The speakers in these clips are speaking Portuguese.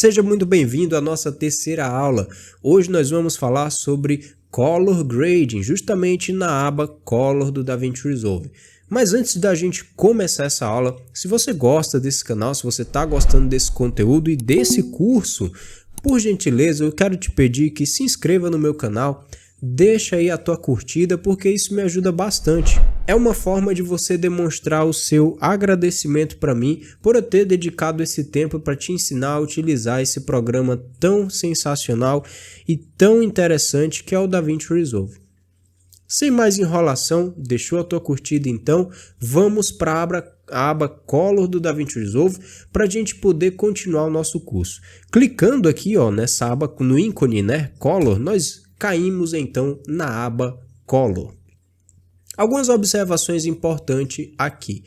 Seja muito bem-vindo à nossa terceira aula. Hoje nós vamos falar sobre Color Grading, justamente na aba Color do DaVinci Resolve. Mas antes da gente começar essa aula, se você gosta desse canal, se você está gostando desse conteúdo e desse curso, por gentileza, eu quero te pedir que se inscreva no meu canal, deixa aí a tua curtida, porque isso me ajuda bastante. É uma forma de você demonstrar o seu agradecimento para mim por eu ter dedicado esse tempo para te ensinar a utilizar esse programa tão sensacional e tão interessante que é o DaVinci Resolve. Sem mais enrolação, deixou a tua curtida então, vamos para a aba Color do DaVinci Resolve para a gente poder continuar o nosso curso. Clicando aqui nessa aba, no ícone Color, nós caímos então na aba Color. Algumas observações importantes aqui.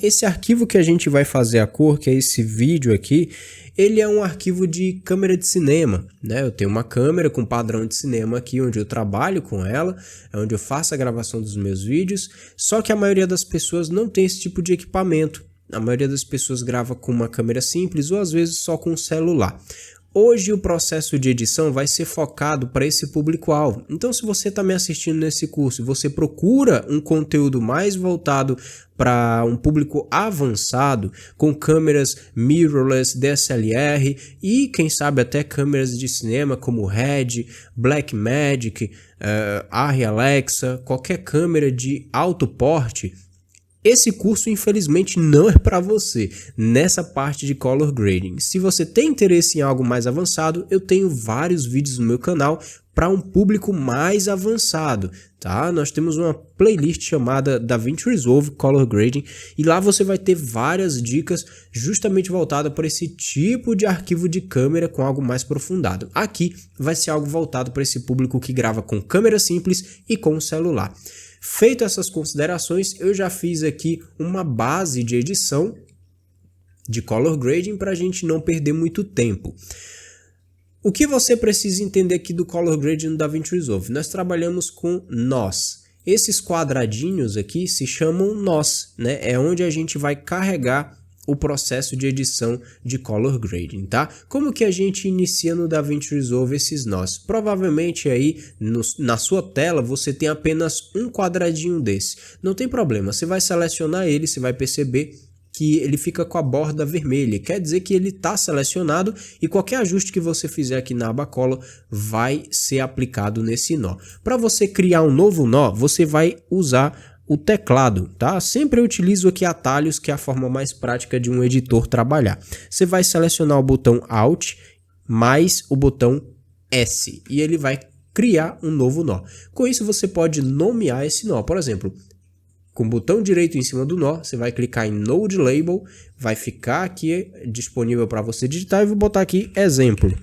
Esse arquivo que a gente vai fazer a cor, que é esse vídeo aqui, ele é um arquivo de câmera de cinema, né? Eu tenho uma câmera com padrão de cinema aqui, onde eu trabalho com ela, é onde eu faço a gravação dos meus vídeos, só que a maioria das pessoas não tem esse tipo de equipamento. A maioria das pessoas grava com uma câmera simples ou às vezes só com um celular. Hoje o processo de edição vai ser focado para esse público-alvo. Então, se você está me assistindo nesse curso e você procura um conteúdo mais voltado para um público avançado, com câmeras mirrorless, DSLR e, quem sabe, até câmeras de cinema como Red, Blackmagic, Arri Alexa, qualquer câmera de alto porte, esse curso, infelizmente, não é para você nessa parte de Color Grading. Se você tem interesse em algo mais avançado, eu tenho vários vídeos no meu canal para um público mais avançado, tá? Nós temos uma playlist chamada DaVinci Resolve Color Grading e lá você vai ter várias dicas justamente voltadas para esse tipo de arquivo de câmera com algo mais aprofundado. Aqui vai ser algo voltado para esse público que grava com câmera simples e com celular. Feito essas considerações, eu já fiz aqui uma base de edição de Color Grading para a gente não perder muito tempo. O que você precisa entender aqui do Color Grading no DaVinci Resolve? Nós trabalhamos com nós. Esses quadradinhos aqui se chamam nós, né? É onde a gente vai carregar o processo de edição de Color Grading, tá? Como que a gente inicia no DaVinci Resolve esses nós? Provavelmente aí na sua tela você tem apenas um quadradinho desse. Não tem problema, você vai selecionar ele, você vai perceber que ele fica com a borda vermelha. Quer dizer que ele está selecionado e qualquer ajuste que você fizer aqui na aba Color vai ser aplicado nesse nó. Para você criar um novo nó, você vai usar o teclado, tá? Sempre eu utilizo aqui atalhos, que é a forma mais prática de um editor trabalhar. Você vai selecionar o botão Alt mais o botão S e ele vai criar um novo nó. Com isso você pode nomear esse nó. Por exemplo, com o botão direito em cima do nó, você vai clicar em Node Label, vai ficar aqui disponível para você digitar e vou botar aqui exemplo.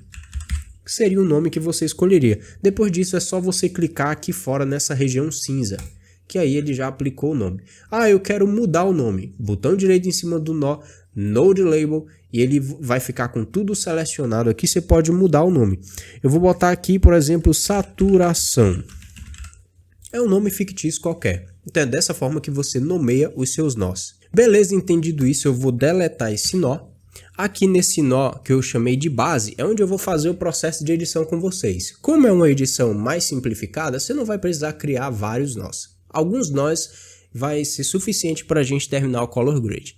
Seria o nome que você escolheria. Depois disso é só você clicar aqui fora nessa região cinza, que aí ele já aplicou o nome. Eu quero mudar o nome. Botão direito em cima do nó, Node Label, e ele vai ficar com tudo selecionado aqui. Você pode mudar o nome. Eu vou botar aqui, por exemplo, saturação. É um nome fictício qualquer. Então é dessa forma que você nomeia os seus nós. Beleza, entendido isso, eu vou deletar esse nó. Aqui nesse nó que eu chamei de base é onde eu vou fazer o processo de edição com vocês. Como é uma edição mais simplificada, você não vai precisar criar vários nós. Alguns nós vai ser suficiente para a gente terminar o Color Grade.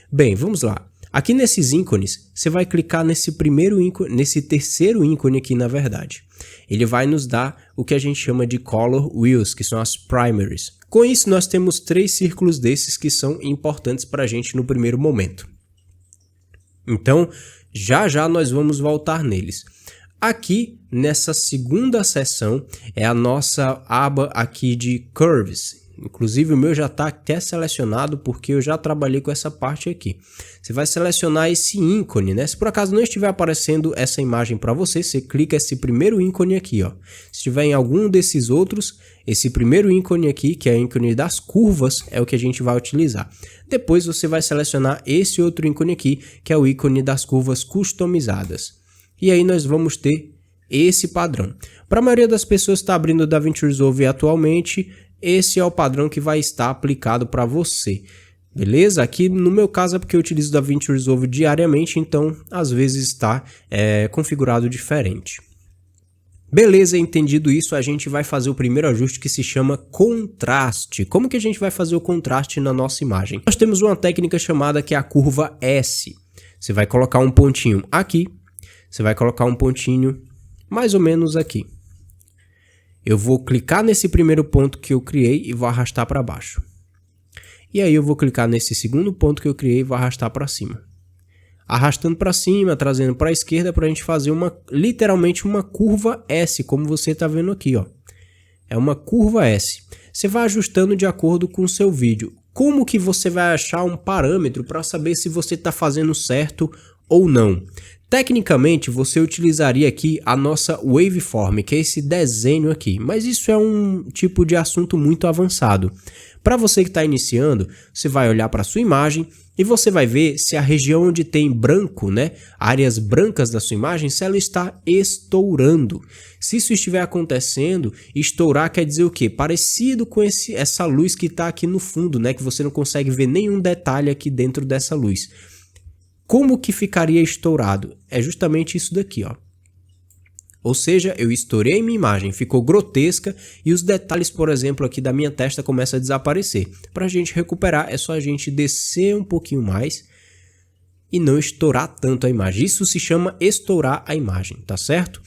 Bem, vamos lá. Aqui nesses ícones, você vai clicar nesse primeiro ícone, nesse terceiro ícone aqui na verdade. Ele vai nos dar o que a gente chama de Color Wheels, que são as primaries. Com isso, nós temos 3 círculos desses que são importantes para a gente no primeiro momento. Então, já nós vamos voltar neles. Aqui, nessa segunda seção, é a nossa aba aqui de Curves. Inclusive, o meu já está até selecionado porque eu já trabalhei com essa parte aqui. Você vai selecionar esse ícone, né? Se por acaso não estiver aparecendo essa imagem para você, você clica esse primeiro ícone aqui, ó. Se estiver em algum desses outros, esse primeiro ícone aqui, que é o ícone das curvas, é o que a gente vai utilizar. Depois você vai selecionar esse outro ícone aqui, que é o ícone das curvas customizadas. E aí nós vamos ter esse padrão. Para a maioria das pessoas que está abrindo o DaVinci Resolve atualmente, esse é o padrão que vai estar aplicado para você. Beleza? Aqui no meu caso é porque eu utilizo o DaVinci Resolve diariamente, então às vezes está configurado diferente. Beleza, entendido isso, a gente vai fazer o primeiro ajuste que se chama contraste. Como que a gente vai fazer o contraste na nossa imagem? Nós temos uma técnica chamada que é a curva S. Você vai colocar um pontinho aqui, você vai colocar um pontinho mais ou menos aqui. Eu vou clicar nesse primeiro ponto que eu criei e vou arrastar para baixo. E aí eu vou clicar nesse segundo ponto que eu criei e vou arrastar para cima. Arrastando para cima, trazendo para a esquerda para a gente fazer literalmente uma curva S, como você está vendo aqui, ó. É uma curva S. Você vai ajustando de acordo com o seu vídeo. Como que você vai achar um parâmetro para saber se você está fazendo certo ou não? Tecnicamente, você utilizaria aqui a nossa waveform, que é esse desenho aqui, mas isso é um tipo de assunto muito avançado. Para você que está iniciando, você vai olhar para a sua imagem e você vai ver se a região onde tem branco, né, áreas brancas da sua imagem, se ela está estourando. Se isso estiver acontecendo, estourar quer dizer o quê? Parecido com essa luz que está aqui no fundo, né, que você não consegue ver nenhum detalhe aqui dentro dessa luz. Como que ficaria estourado? É justamente isso daqui, ó. Ou seja, eu estourei minha imagem, ficou grotesca e os detalhes, por exemplo, aqui da minha testa começam a desaparecer. Para a gente recuperar, é só a gente descer um pouquinho mais e não estourar tanto a imagem. Isso se chama estourar a imagem, tá certo?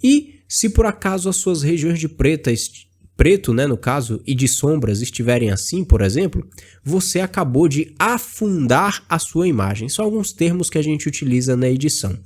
E se por acaso as suas regiões de preto, né, no caso, e de sombras estiverem assim, por exemplo, você acabou de afundar a sua imagem. São alguns termos que a gente utiliza na edição.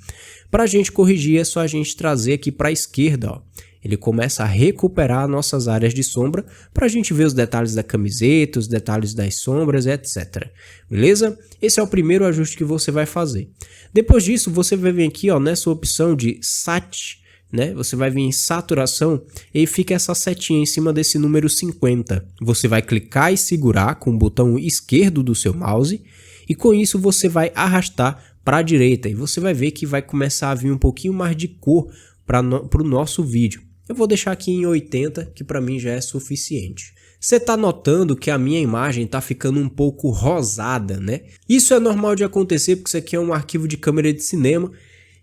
Para a gente corrigir, é só a gente trazer aqui para a esquerda, ó. Ele começa a recuperar nossas áreas de sombra para a gente ver os detalhes da camiseta, os detalhes das sombras, etc. Beleza? Esse é o primeiro ajuste que você vai fazer. Depois disso, você vai vir aqui, ó, nessa opção de SAT, né? Você vai vir em saturação e fica essa setinha em cima desse número 50. Você vai clicar e segurar com o botão esquerdo do seu mouse e com isso você vai arrastar para a direita e você vai ver que vai começar a vir um pouquinho mais de cor para o nosso vídeo. Eu vou deixar aqui em 80, que para mim já é suficiente. Você está notando que a minha imagem está ficando um pouco rosada, né? Isso é normal de acontecer porque isso aqui é um arquivo de câmera de cinema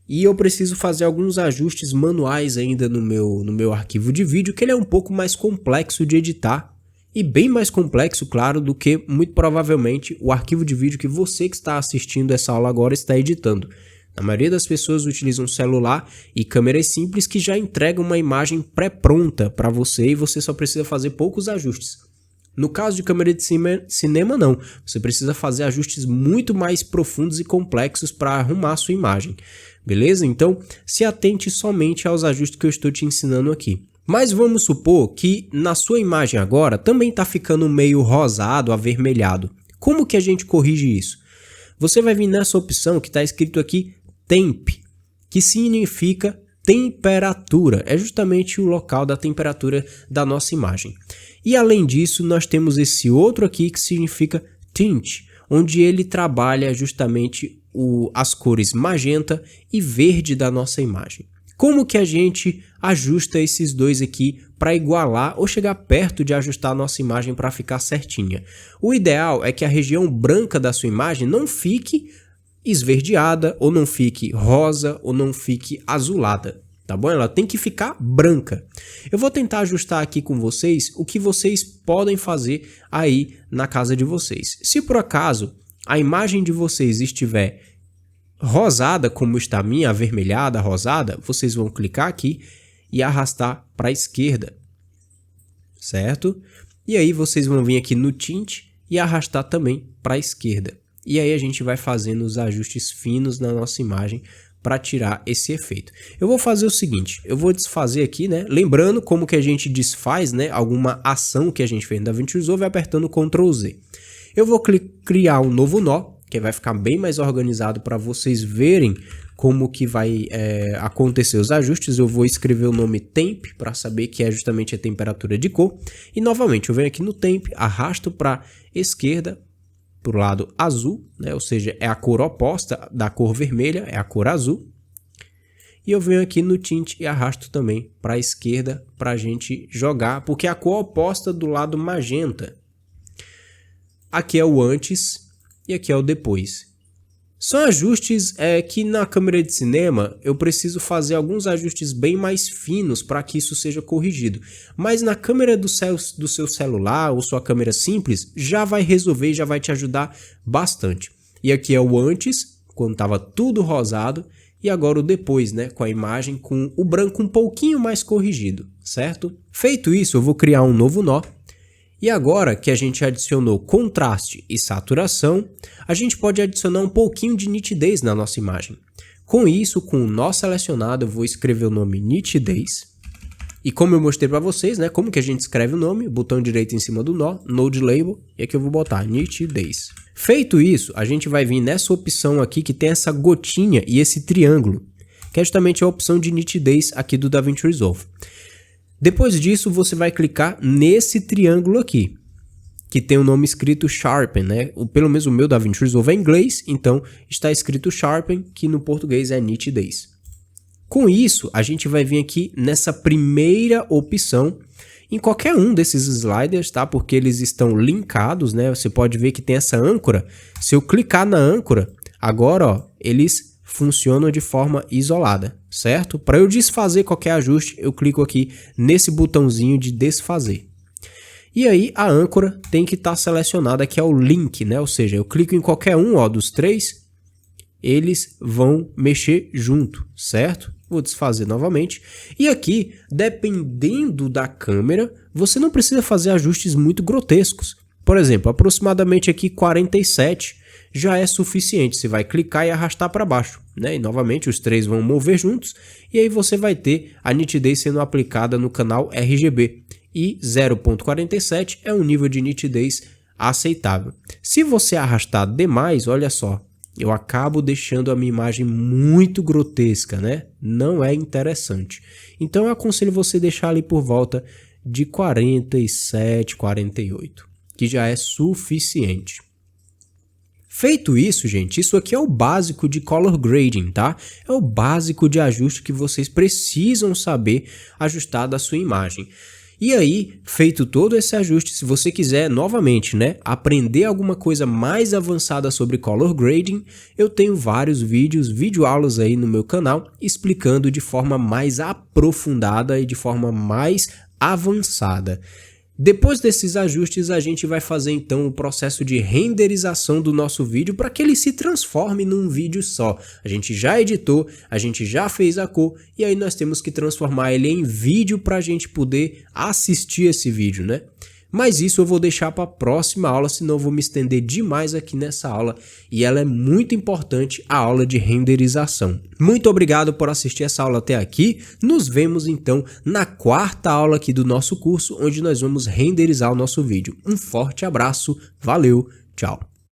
e eu preciso fazer alguns ajustes manuais ainda no meu arquivo de vídeo, que ele é um pouco mais complexo de editar e bem mais complexo, claro, do que muito provavelmente o arquivo de vídeo que você que está assistindo essa aula agora está editando. A maioria das pessoas utilizam celular e câmeras simples que já entregam uma imagem pré-pronta para você e você só precisa fazer poucos ajustes. No caso de câmera de cinema, não. Você precisa fazer ajustes muito mais profundos e complexos para arrumar a sua imagem. Beleza? Então, se atente somente aos ajustes que eu estou te ensinando aqui. Mas vamos supor que na sua imagem agora também está ficando meio rosado, avermelhado. Como que a gente corrige isso? Você vai vir nessa opção que está escrito aqui Temp, que significa temperatura. É justamente o local da temperatura da nossa imagem. E além disso, nós temos esse outro aqui que significa Tint, onde ele trabalha justamente as cores magenta e verde da nossa imagem. Como que a gente ajusta esses dois aqui para igualar ou chegar perto de ajustar a nossa imagem para ficar certinha? O ideal é que a região branca da sua imagem não fique esverdeada, ou não fique rosa, ou não fique azulada, tá bom? Ela tem que ficar branca. Eu vou tentar ajustar aqui com vocês o que vocês podem fazer aí na casa de vocês. Se por acaso a imagem de vocês estiver rosada, como está a minha, avermelhada, rosada, vocês vão clicar aqui e arrastar para a esquerda, certo? E aí vocês vão vir aqui no Tint e arrastar também para a esquerda. E aí a gente vai fazendo os ajustes finos na nossa imagem para tirar esse efeito. Eu vou fazer o seguinte, eu vou desfazer aqui, né? Lembrando como que a gente desfaz, né? Alguma ação que a gente fez no DaVinci Resolve apertando Ctrl Z. Eu vou criar um novo nó, que vai ficar bem mais organizado para vocês verem como que vai acontecer os ajustes. Eu vou escrever o nome Temp para saber que é justamente a temperatura de cor. E novamente eu venho aqui no Temp, arrasto para esquerda, para o lado azul, né? Ou seja, é a cor oposta da cor vermelha, é a cor azul. E eu venho aqui no Tint e arrasto também para a esquerda para a gente jogar, porque é a cor oposta do lado magenta. Aqui é o antes e aqui é o depois. São ajustes que na câmera de cinema eu preciso fazer alguns ajustes bem mais finos para que isso seja corrigido. Mas na câmera do seu celular ou sua câmera simples já vai resolver, já vai te ajudar bastante. E aqui é o antes, quando estava tudo rosado, e agora o depois, né, com a imagem com o branco um pouquinho mais corrigido, certo? Feito isso, eu vou criar um novo nó. E agora que a gente adicionou contraste e saturação, a gente pode adicionar um pouquinho de nitidez na nossa imagem. Com isso, com o nó selecionado, eu vou escrever o nome nitidez. E como eu mostrei para vocês, né, como que a gente escreve o nome, botão direito em cima do nó, Node Label, e aqui eu vou botar nitidez. Feito isso, a gente vai vir nessa opção aqui que tem essa gotinha e esse triângulo, que é justamente a opção de nitidez aqui do DaVinci Resolve. Depois disso, você vai clicar nesse triângulo aqui, que tem o nome escrito Sharpen, né? Pelo menos o meu DaVinci Resolve é em inglês, então está escrito Sharpen, que no português é nitidez. Com isso, a gente vai vir aqui nessa primeira opção, em qualquer um desses sliders, tá? Porque eles estão linkados, né? Você pode ver que tem essa âncora. Se eu clicar na âncora, agora, ó, eles funcionam de forma isolada, certo? Para eu desfazer qualquer ajuste, eu clico aqui nesse botãozinho de desfazer. E aí a âncora tem que estar selecionada, que é o link, né? Ou seja, eu clico em qualquer um dos três, eles vão mexer junto, certo? Vou desfazer novamente. E aqui, dependendo da câmera, você não precisa fazer ajustes muito grotescos. Por exemplo, aproximadamente aqui 47 já é suficiente. Você vai clicar e arrastar para baixo, né? E novamente os três vão mover juntos. E aí você vai ter a nitidez sendo aplicada no canal RGB. E 0.47 é um nível de nitidez aceitável. Se você arrastar demais, olha só, eu acabo deixando a minha imagem muito grotesca, né? Não é interessante. Então eu aconselho você deixar ali por volta de 47, 48, que já é suficiente. Feito isso, gente, isso aqui é o básico de color grading, tá? É o básico de ajuste que vocês precisam saber ajustar da sua imagem. E aí, feito todo esse ajuste, se você quiser novamente, né, aprender alguma coisa mais avançada sobre color grading, eu tenho vários videoaulas aí no meu canal explicando de forma mais aprofundada e de forma mais avançada. Depois desses ajustes, a gente vai fazer então o processo de renderização do nosso vídeo para que ele se transforme num vídeo só. A gente já editou, a gente já fez a cor e aí nós temos que transformar ele em vídeo para a gente poder assistir esse vídeo, né? Mas isso eu vou deixar para a próxima aula, senão eu vou me estender demais aqui nessa aula e ela é muito importante, a aula de renderização. Muito obrigado por assistir essa aula até aqui, nos vemos então na quarta aula aqui do nosso curso, onde nós vamos renderizar o nosso vídeo. Um forte abraço, valeu, tchau!